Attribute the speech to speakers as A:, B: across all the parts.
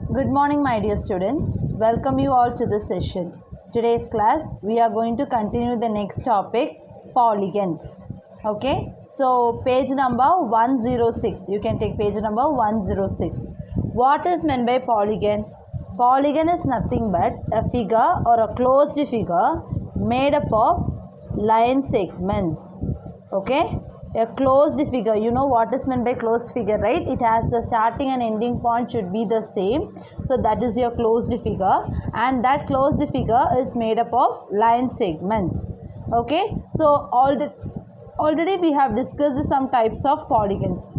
A: Good morning, my dear students. Welcome you all to this session. Today's class, we are going to continue the next topic, polygons. Okay, so page number 106. You can take page number 106. What is meant by polygon? Polygon is nothing but a figure or a closed figure made up of line segments. Okay, a closed figure, you know what is meant by closed figure, right? It has the starting and ending point should be the same. So that is your closed figure, and that closed figure is made up of line segments. Okay, so already we have discussed some types of polygons.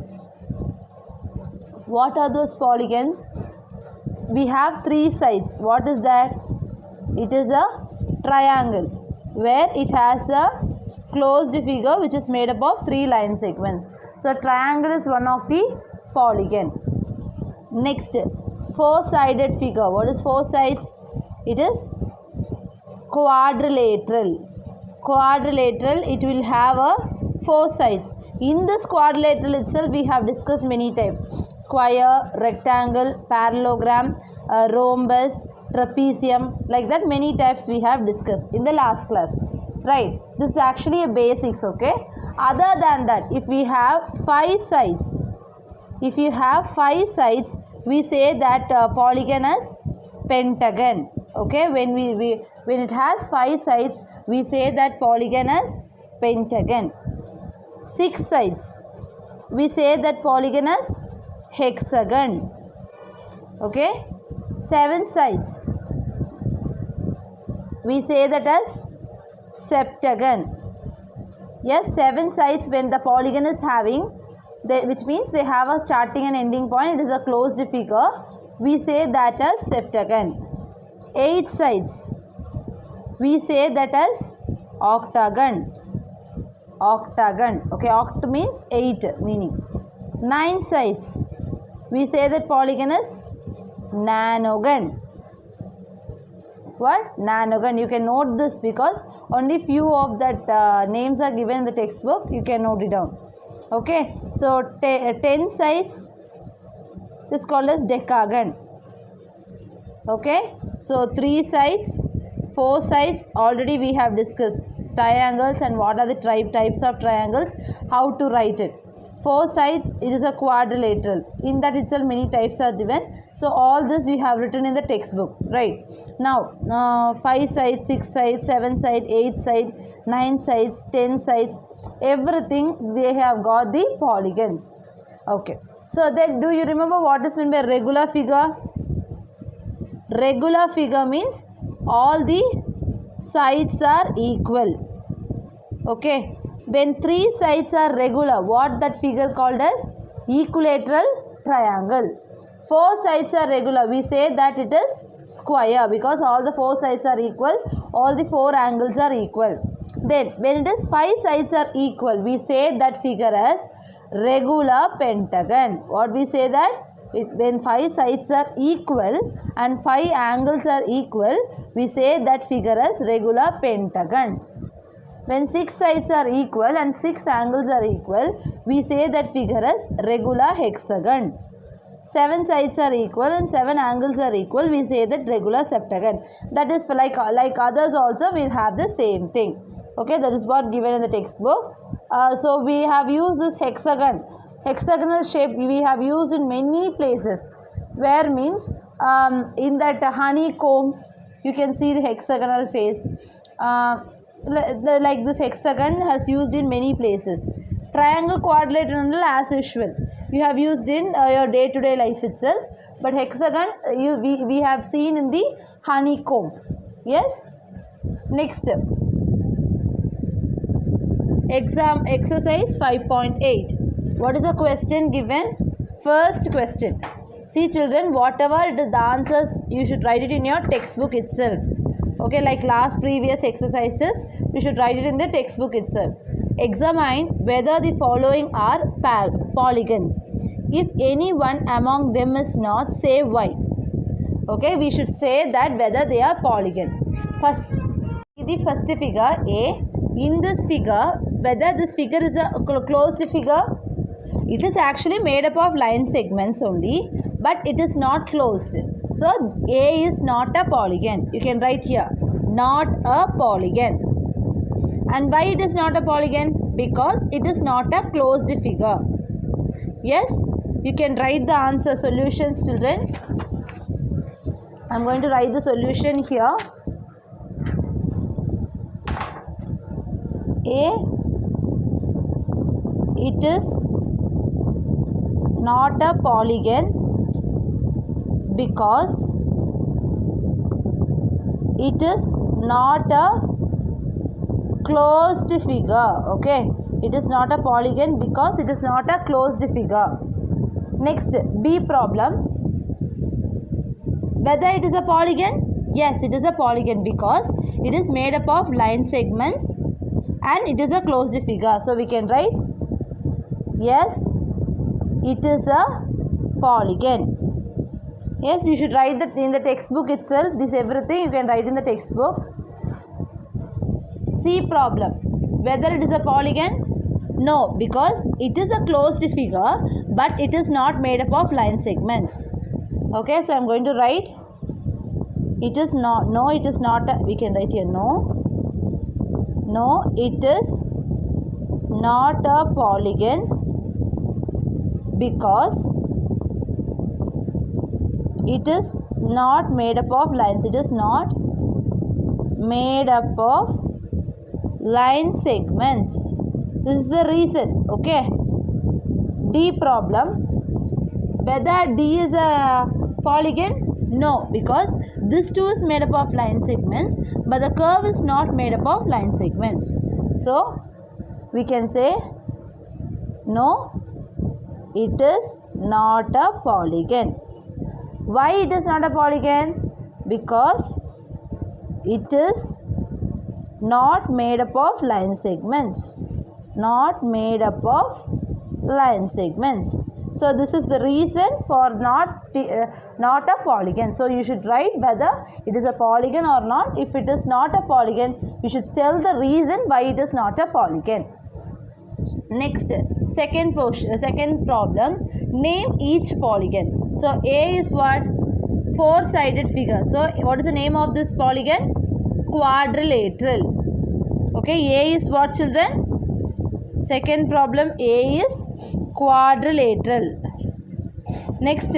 A: What are those polygons? We have three sides. What is that? It is a triangle where it has a closed figure which is made up of three line segments. So triangle is one of the polygon. Next, four-sided figure. What is four sides? It is quadrilateral. Quadrilateral, it will have a four sides. In this quadrilateral itself, we have discussed many types: square, rectangle, parallelogram, rhombus, trapezium. Like that, many types we have discussed in the last class. Right, this is actually a basics. Okay, other than that, if we have five sides, we say that polygon is pentagon. Okay, when it has five sides, we say that polygon is pentagon. Six sides, we say that polygon is hexagon. Okay, seven sides, we say that as septagon. Yes, seven sides when the polygon is having, which means they have a starting and ending point, it is a closed figure, we say that as septagon. Eight sides, we say that as octagon. Octagon. Okay, oct means eight meaning. Nine sides, we say that polygon is nanogon. What? Nanogon. You can note this because only few of that names are given in the textbook. You can note it down. Okay. So 10 sides is called as decagon. Okay. So 3 sides, 4 sides. Already we have discussed triangles and what are the types of triangles, how to write it. 4 sides, it is a quadrilateral. In that itself many types are given. So all this we have written in the textbook, right? Now 5 sides, 6 sides, 7 sides, 8 sides, 9 sides, 10 sides, everything they have got the polygons. Okay. So then do you remember what is meant by regular figure? Regular figure means all the sides are equal. Okay. When 3 sides are regular, what that figure called as equilateral triangle. 4 sides are regular, we say that it is square because all the 4 sides are equal, all the 4 angles are equal. Then when it is 5 sides are equal, we say that figure as regular pentagon. What we say that? When 5 sides are equal and 5 angles are equal, we say that figure as regular pentagon. When 6 sides are equal and 6 angles are equal, we say that figure as regular hexagon. 7 sides are equal and 7 angles are equal, we say that regular septagon. That is for like others also will have the same thing. Okay, that is what given in the textbook. So we have used this hexagon. Hexagonal shape we have used in many places. Where means in that honeycomb, you can see the hexagonal face. Like this hexagon has used in many places. Triangle, quadrilateral as usual you have used in your day-to-day life itself, but hexagon we have seen in the honeycomb. Yes. Next, exercise 5.8. What is the question given? First question. See children, whatever it is the answers, you should write it in your textbook itself. Okay, like previous exercises, you should write it in the textbook itself. Examine whether the following are polygons. If any one among them is not, say why. Okay, we should say that whether they are polygon. First, the first figure A. In this figure, whether this figure is a closed figure, it is actually made up of line segments only. but it is not closed. So A is not a polygon. You can write here, not a polygon. And why it is not a polygon? Because it is not a closed figure. Yes, you can write the answer solutions, children. I am going to write the solution here. A, it is not a polygon because it is not a closed figure. Okay, it is not a polygon because it is not a closed figure. Next, B problem. Whether it is a polygon? Yes, it is a polygon because it is made up of line segments and it is a closed figure. So we can write, yes, it is a polygon. Yes, you should write that in the textbook itself. This everything you can write in the textbook. C problem. Whether it is a polygon? No, because it is a closed figure but it is not made up of line segments. Okay, so I am going to write, it is not, no, it is not, we can write here, no, it is not a polygon because it is not made up of lines. It is not made up of line segments. This is the reason. Okay. D problem. Whether D is a polygon? No, because this too is made up of line segments, but the curve is not made up of line segments. So we can say, no, it is not a polygon. Why it is not a polygon? Because it is not made up of line segments. Not made up of line segments. So this is the reason for not a polygon. So you should write whether it is a polygon or not. If it is not a polygon, you should tell the reason why it is not a polygon. Next, second problem. Name each polygon. So A is what? Four-sided figure. So what is the name of this polygon? Quadrilateral. Okay, A is what, children? Second problem, A is quadrilateral. Next,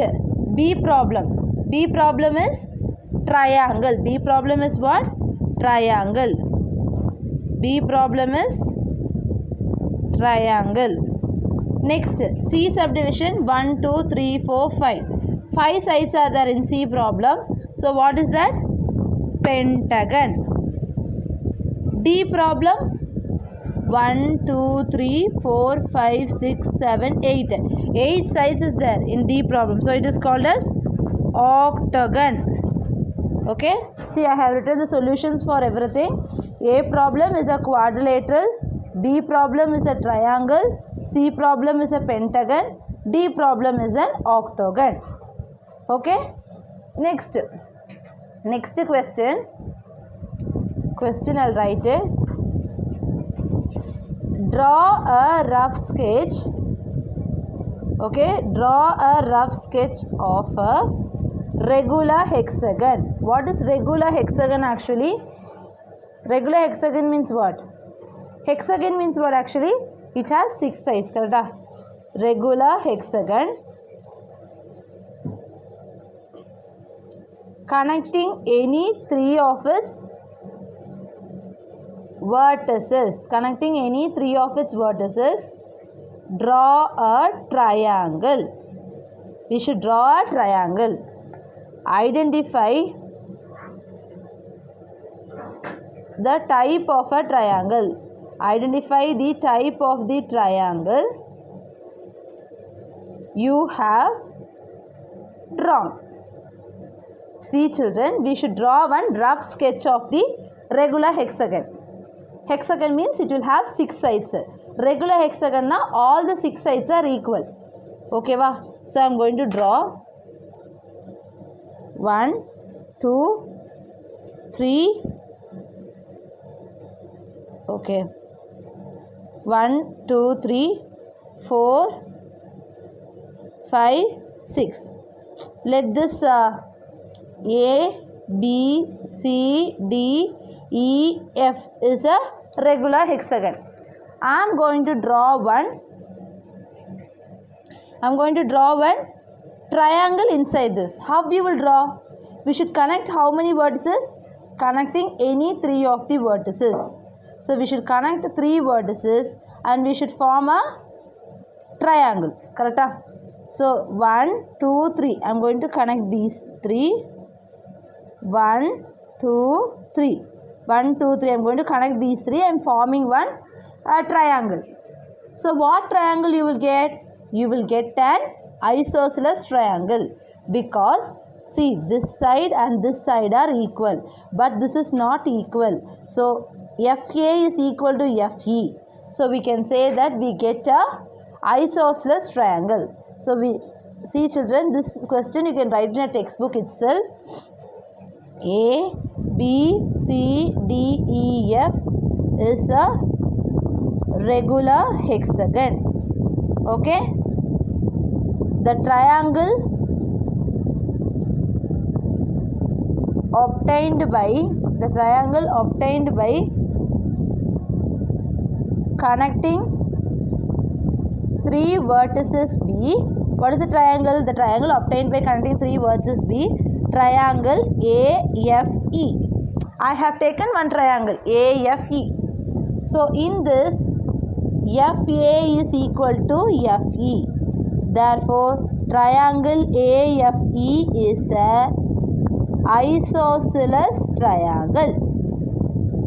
A: B problem. B problem is triangle. B problem is what? Triangle. B problem is triangle. Next, C subdivision 1, 2, 3, 4, 5. 5 sides are there in C problem. So what is that? Pentagon. D problem 1, 2, 3, 4, 5, 6, 7, 8. 8 sides is there in D problem. So it is called as octagon. Okay. See, I have written the solutions for everything. A problem is a quadrilateral. B problem is a triangle. C problem is a pentagon. D problem is an octagon. Okay. Next question. I'll write it. Draw a rough sketch. Okay. Draw a rough sketch of a regular hexagon. What is regular hexagon actually? Regular hexagon means what? Hexagon means what actually? It has 6 sides, correct? Regular hexagon connecting any 3 of its vertices. Connecting any 3 of its vertices. Draw a triangle. We should draw a triangle. Identify the type of a triangle. Identify the type of the triangle you have drawn. See children, we should draw one rough sketch of the regular hexagon. Hexagon means it will have 6 sides. Regular hexagon na all the 6 sides are equal. Okay va? So I am going to draw 1, 2, 3. Okay. 1, 2, 3, 4, 5, 6. let this A, B, C, D, E, F is a regular hexagon. I am going to draw one triangle inside this. How we will draw? We should connect how many vertices? Connecting any 3 of the vertices. So we should connect 3 vertices and we should form a triangle. Correct? So 1, 2, 3. I am going to connect these 3. 1, 2, 3. 1, 2, 3. I am going to connect these 3. I am forming one triangle. So what triangle you will get? You will get an isosceles triangle, because see, this side and this side are equal, but this is not equal. So FA is equal to FE. So we can say that we get a isosceles triangle. So we see, children, this question you can write in a textbook itself. A, B, C, D, E, F is a regular hexagon. Okay. The triangle obtained by connecting 3 vertices B. What is the triangle? The triangle obtained by connecting 3 vertices B. Triangle AFE. I have taken one triangle AFE. So in this, FA is equal to FE. Therefore, triangle AFE is a isosceles triangle.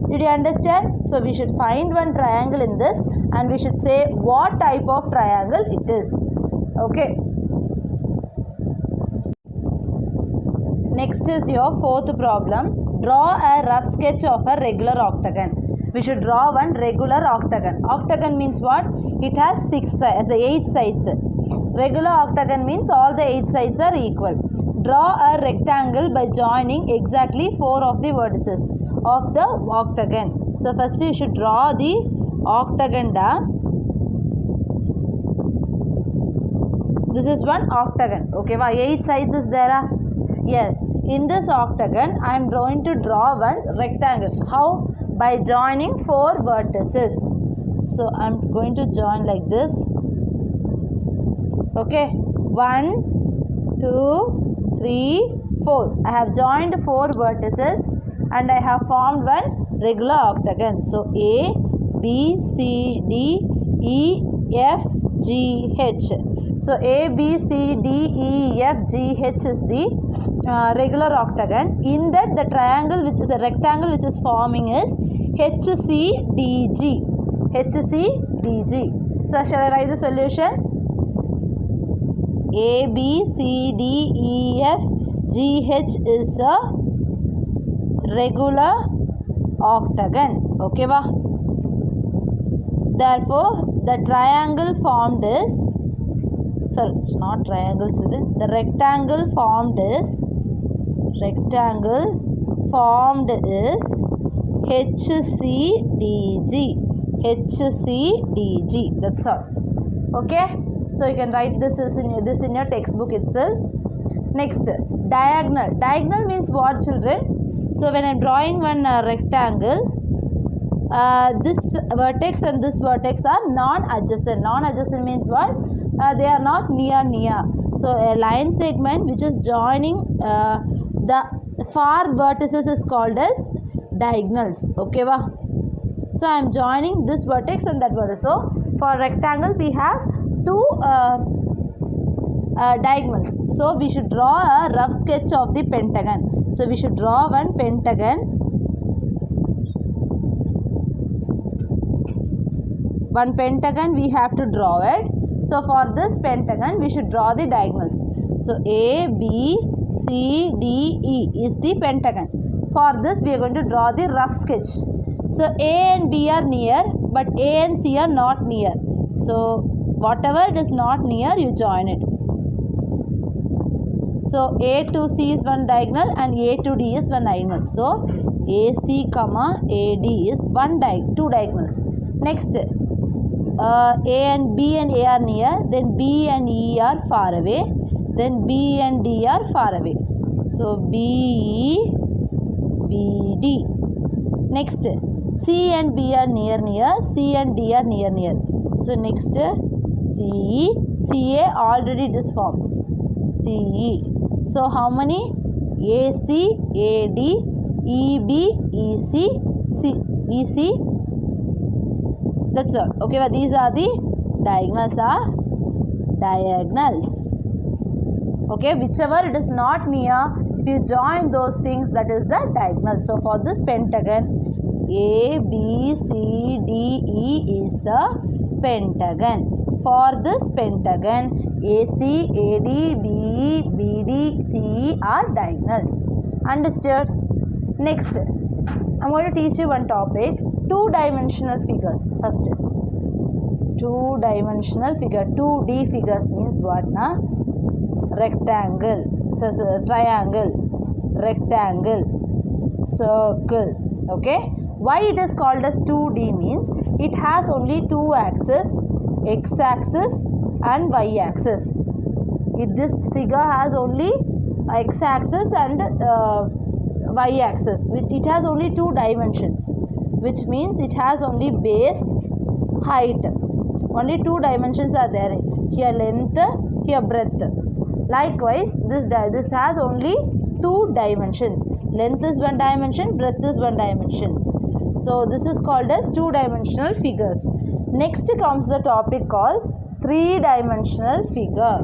A: Did you understand? So we should find one triangle in this and we should say what type of triangle it is. Okay. Next is your 4th problem. Draw a rough sketch of a regular octagon. We should draw one regular octagon. Octagon means what? It has 8 sides. Regular octagon means all the 8 sides are equal. Draw a rectangle by joining exactly 4 of the vertices of the octagon. So first you should draw the octagon down. This is one octagon. Okay, 8 sides is there. Yes, in this octagon I am going to draw one rectangle. How? By joining 4 vertices. So I am going to join like this. Okay, 1, 2, 3, 4. I have joined 4 vertices and I have formed one regular octagon. So A, B, C, D, E, F, G, H. So A, B, C, D, E, F, G, H is the regular octagon. In that, the triangle which is a rectangle which is forming is HCDG. HCDG. So shall I write the solution? A, B, C, D, E, F, G, H is a regular octagon. Okay, ba? Therefore, the triangle formed is, sorry, it's not triangle, children. The rectangle formed is HCDG. HCDG. That's all. Okay. So you can write this in your textbook itself. Next, diagonal. Diagonal means what, children? So when I am drawing one rectangle, this vertex and this vertex are non-adjacent. Non-adjacent means what? They are not near. So a line segment which is joining the far vertices is called as diagonals. Okay, ba? So I am joining this vertex and that vertex. So for rectangle we have 2 diagonals. So we should draw a rough sketch of the pentagon. So we should draw one pentagon. One pentagon we have to draw it. So for this pentagon we should draw the diagonals. So A, B, C, D, E is the pentagon. For this we are going to draw the rough sketch. So A and B are near, but A and C are not near. So whatever it is not near, you join it. So A to C is one diagonal and A to D is one diagonal. So AC, AD is two diagonals. Next, A and B and A are near, then B and E are far away. then B and D are far away. So BE, BD. Next, C and B are near, C and D are near. So next, CE, CA already it is formed. CE. So how many? AC, AD, EB, EC, EC. That's all. Okay, but these are the diagonals. Okay, whichever it is not near, if you join those things, that is the diagonal. So for this pentagon, A, B, C, D, E is a pentagon. For this pentagon, AC, AD, BE, BD, CE are diagonals. Understood? Next, I am going to teach you one topic, two-dimensional figures. First, two-dimensional figure, 2D figures means what na? Rectangle, triangle, rectangle, circle. Okay, why it is called as 2D means it has only two axes, x-axis and y-axis. This figure has only x-axis and y-axis, which it has only two dimensions, which means it has only base, height. Only two dimensions are there. Here length, here breadth. Likewise, this has only two dimensions. Length is one dimension, breadth is one dimension. So this is called as two-dimensional figures. Next comes the topic called three-dimensional figure.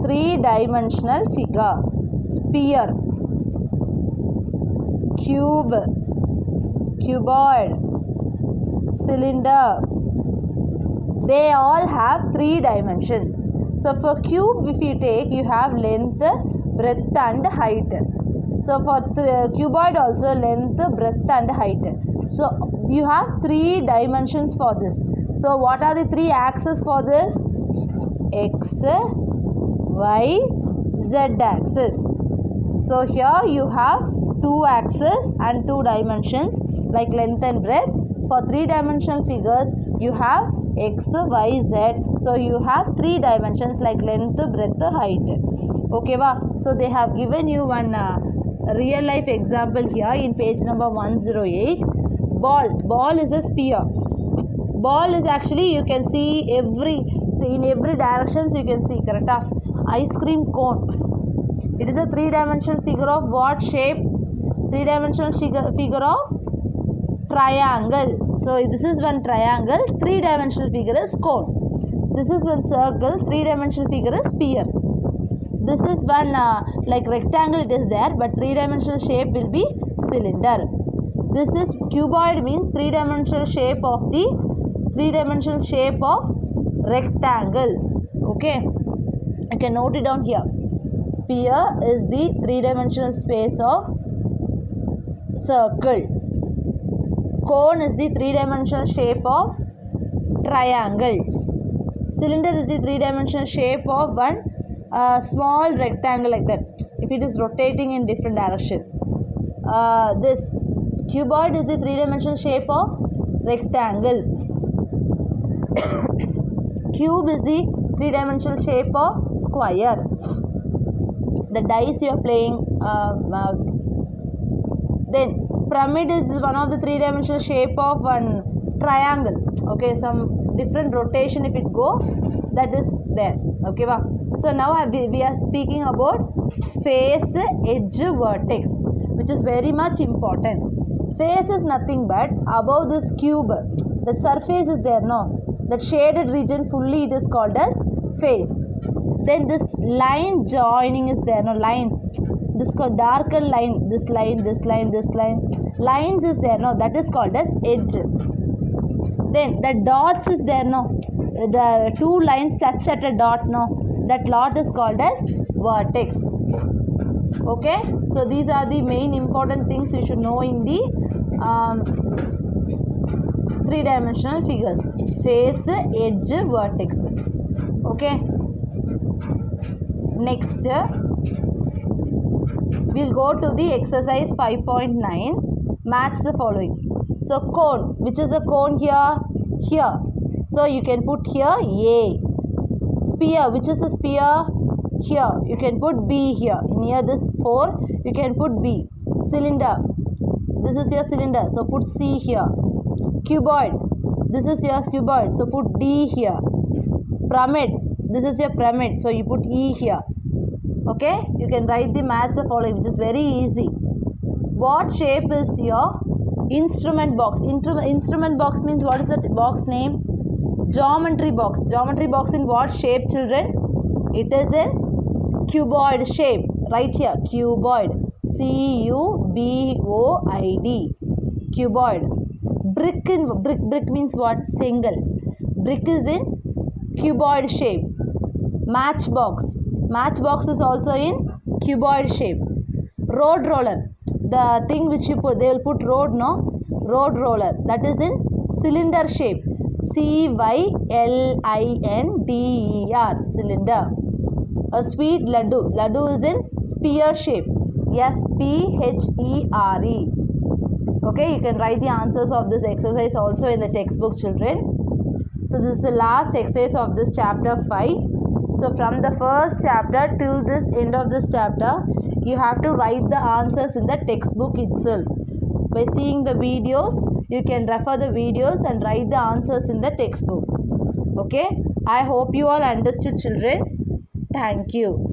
A: Three-dimensional figure. Sphere, cube, cuboid, cylinder. They all have three dimensions. So for cube, if you take, you have length, breadth and height. So for cuboid also length, breadth and height. So you have three dimensions for this. So what are the three axes for this? X, Y, Z axis. So here you have two axes and two dimensions like length and breadth. For three-dimensional figures, you have X, Y, Z. So you have three dimensions like length, breadth, height. Okay, so they have given you one real life example here in page number 108. Ball is a sphere. Ball is actually, you can see in every directions you can see, correct? Ice cream cone. It is a three-dimensional figure of what shape? Three-dimensional figure of triangle. So this is one triangle, three-dimensional figure is cone. This is one circle, three-dimensional figure is sphere. This is one like rectangle, it is there, but three-dimensional shape will be cylinder. This is cuboid, means three-dimensional shape of rectangle. Okay, I can note it down here. Sphere is the three-dimensional space of circle. Cone is the three-dimensional shape of triangle. Cylinder is the three-dimensional shape of one small rectangle like that, if it is rotating in different direction. This cuboid is the three-dimensional shape of rectangle. Cube is the three-dimensional shape of square. The dice you are playing. Then pyramid is one of the three-dimensional shape of one triangle. Okay, some different rotation if it go, that is there. Okay, so now we are speaking about face, edge, vertex, which is very much important. Face is nothing but above this cube, that surface is there, no? That shaded region fully it is called as face. Then this line joining is there, no? Line, this darkened line, this line, this line, this line, lines is there, no? That is called as edge. Then the dots is there, no? The two lines touch at a dot, no? That dot is called as vertex. Okay, so these are the main important things you should know in the three-dimensional figures: face, edge, vertex. Okay, next we'll go to the exercise 5.9. Match the following. So cone, which is the cone here? Here. So you can put here A. Sphere, which is a sphere? Here, you can put B here. Near this 4, you can put B. Cylinder, this is your cylinder, so put C here. Cuboid, this is your cuboid, so put D here. Pyramid, this is your pyramid, so you put E here. Okay, you can write the maths the following, which is very easy. What shape is your instrument box? Instrument box means, what is the box name? Geometry box. Geometry box in what shape, children? It is in cuboid shape. Right here, cuboid. C-U-B-O-I-D. Cuboid. Brick means what? Single. Brick is in cuboid shape. Matchbox. Matchbox is also in cuboid shape. Road roller. The thing which you put, they will put road, no? Road roller. That is in cylinder shape. C-Y-L-I-N-D-E-R. Cylinder. A sweet laddu. Laddu is in sphere shape. S-P-H-E-R-E. Okay, you can write the answers of this exercise also in the textbook, children. So this is the last exercise of this chapter 5. So from the first chapter till this end of this chapter, you have to write the answers in the textbook itself. By seeing the videos, you can refer the videos and write the answers in the textbook. Okay, I hope you all understood, children. Thank you.